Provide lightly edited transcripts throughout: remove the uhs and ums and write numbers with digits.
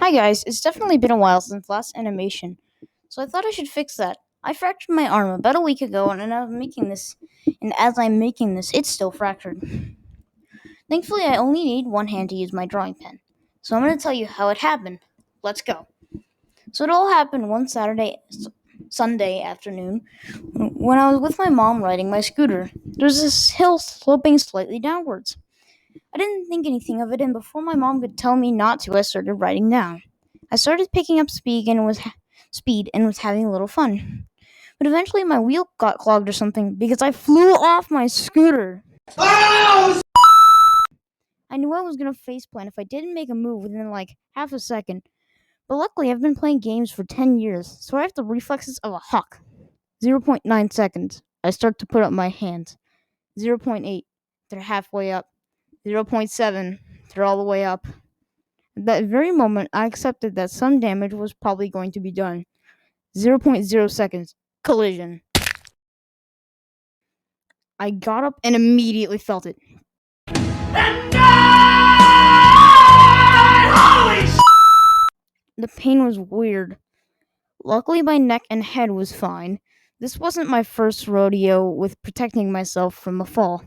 Hi guys, it's definitely been a while since last animation, so I thought I should fix that. I fractured my arm about a week ago, and as I'm making this, it's still fractured. Thankfully, I only need one hand to use my drawing pen, so I'm going to tell you how it happened. Let's go. So it all happened one Sunday afternoon, when I was with my mom riding my scooter. There's this hill sloping slightly downwards. I didn't think anything of it, and before my mom could tell me not to, I started riding down. I started picking up speed and was having a little fun. But eventually my wheel got clogged or something because I flew off my scooter. I knew I was gonna faceplant if I didn't make a move within like half a second. But luckily I've been playing games for 10 years, so I have the reflexes of a hawk. 0. 0.9 seconds. I start to put up my hands. 0. 0.8. They're halfway up. 0. 0.7. They're all the way up. At that very moment, I accepted that some damage was probably going to be done. 0. Zero point 0 seconds. Collision. I got up and immediately felt it. The pain was weird. Luckily, my neck and head was fine. This wasn't my first rodeo with protecting myself from a fall.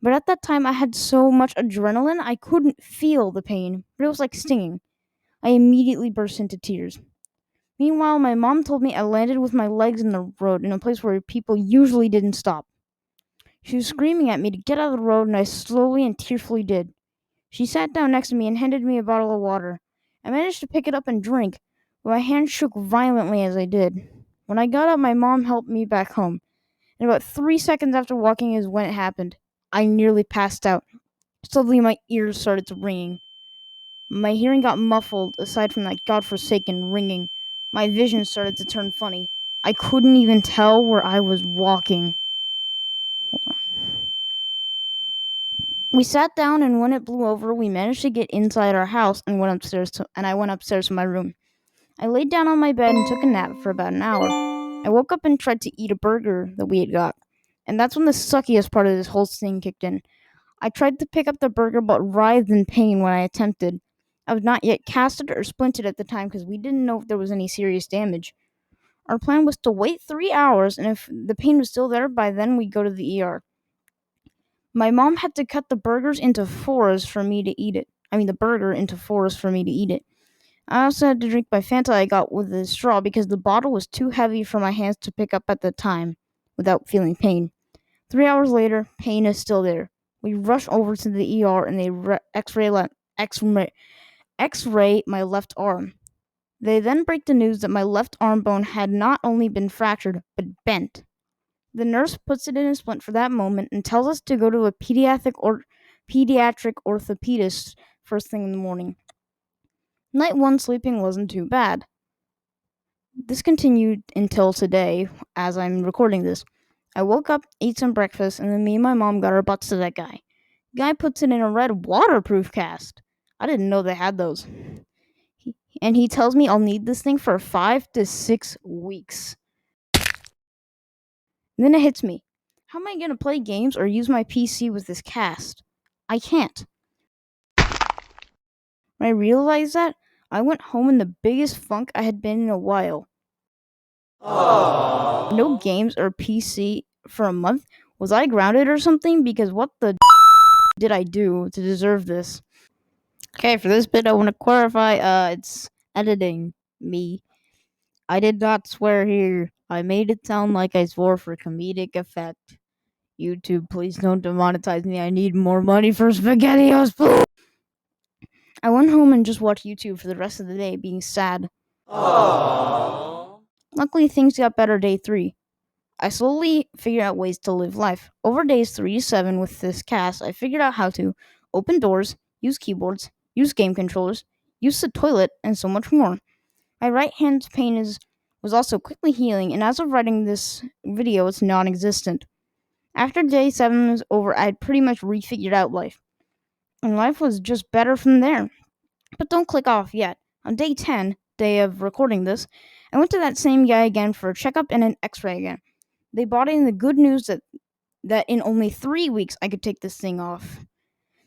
But at that time, I had so much adrenaline, I couldn't feel the pain, but it was like stinging. I immediately burst into tears. Meanwhile, my mom told me I landed with my legs in the road in a place where people usually didn't stop. She was screaming at me to get out of the road, and I slowly and tearfully did. She sat down next to me and handed me a bottle of water. I managed to pick it up and drink, but my hand shook violently as I did. When I got up, my mom helped me back home, and about 3 seconds after walking is when it happened. I nearly passed out. Suddenly, my ears started ringing. My hearing got muffled, aside from that godforsaken ringing. My vision started to turn funny. I couldn't even tell where I was walking. We sat down, and when it blew over, we managed to get inside our house and I went upstairs to my room. I laid down on my bed and took a nap for about an hour. I woke up and tried to eat a burger that we had got, and that's when the suckiest part of this whole thing kicked in. I tried to pick up the burger but writhed in pain when I attempted. I was not yet casted or splinted at the time because we didn't know if there was any serious damage. Our plan was to wait 3 hours, and if the pain was still there, by then we'd go to the ER. My mom had to cut the burgers into fours for me to eat it. The burger into fours for me to eat it. I also had to drink my Fanta I got with a straw because the bottle was too heavy for my hands to pick up at the time without feeling pain. 3 hours later, pain is still there. We rush over to the ER and they X-ray my left arm. They then break the news that my left arm bone had not only been fractured, but bent. The nurse puts it in a splint for that moment and tells us to go to a pediatric orthopedist first thing in the morning. Night 1 sleeping wasn't too bad. This continued until today, as I'm recording this. I woke up, ate some breakfast, and then me and my mom got our butts to that guy. Guy puts it in a red waterproof cast. I didn't know they had those. And he tells me I'll need this thing for 5 to 6 weeks. And then it hits me. How am I going to play games or use my PC with this cast? I can't. When I realized that, I went home in the biggest funk I had been in a while. Aww. No games or PC for a month? Was I grounded or something? Because what the did I do to deserve this? Okay, for this bit I want to clarify, it's editing me. I did not swear here. I made it sound like I swore for comedic effect. YouTube, please don't demonetize me. I need more money for SpaghettiOs, please. I went home and just watched YouTube for the rest of the day, being sad. Aww. Luckily, things got better day 3. I slowly figured out ways to live life. Over days 3 to 7 with this cast, I figured out how to open doors, use keyboards, use game controllers, use the toilet, and so much more. My right hand's pain was also quickly healing, and as of writing this video, it's non-existent. After day 7 was over, I had pretty much refigured out life. And life was just better from there. But don't click off yet. On day 10, day of recording this, I went to that same guy again for a checkup and an x-ray again. They brought in the good news that in only 3 weeks I could take this thing off.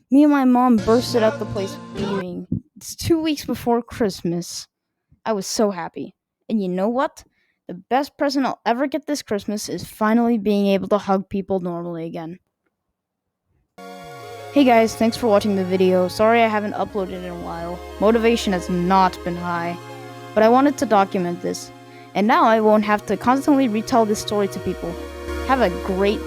Me and my mom bursted out the place beaming. It's 2 weeks before Christmas. I was so happy. And you know what? The best present I'll ever get this Christmas is finally being able to hug people normally again. Hey guys, thanks for watching the video. Sorry I haven't uploaded in a while. Motivation has not been high. But I wanted to document this. And now I won't have to constantly retell this story to people. Have a great